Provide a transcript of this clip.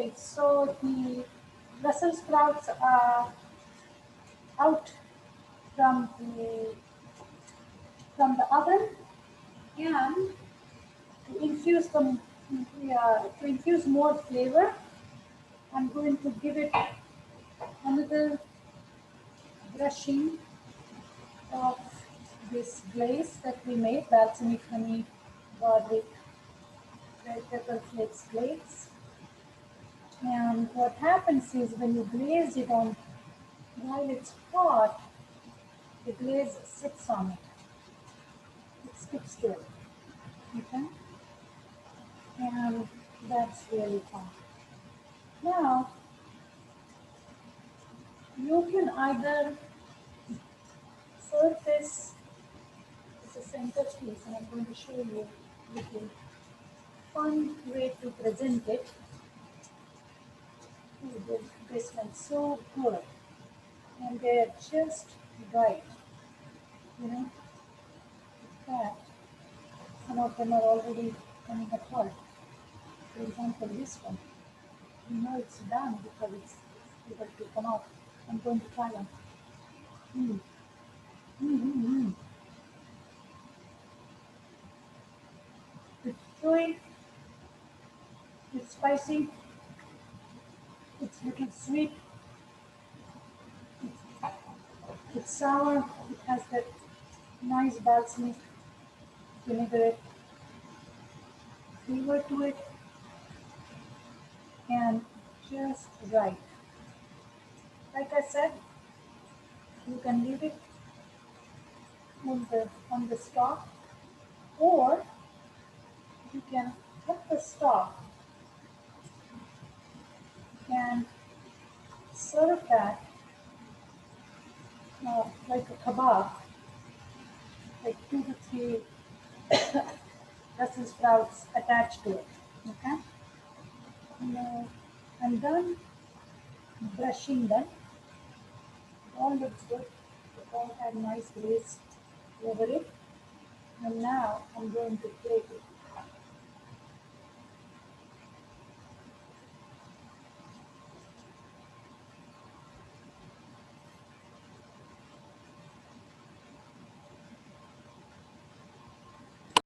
Okay, so the Brussels sprouts are out from the oven, and to infuse more flavor, I'm going to give it another brushing of this glaze that we made, balsamic honey, garlic, red pepper flakes glaze. And what happens is when you glaze it on while it's hot, the glaze sits on it. It sticks to it. Okay? And that's really fun. Now, you can either serve this as a centerpiece, and I'm going to show you a little fun way to present it. Ooh, they smell so good, and they're just right. You know, in fact, some of them are already coming apart. For example, this one. You know it's done because it's able to come out. I'm going to try one. Mm. Mm. It's chewy, it's spicy, it's little sweet, it's sour, it has that nice balsamic vinaigrette flavor to it, and just right. Like I said, you can leave it on the stalk, or you can cut the stalk and serve that like a kebab, like 2 to 3 Brussels sprouts attached to it. Okay? Now I'm done brushing them. All looks good. It all had nice glaze over it. And now I'm going to plate it.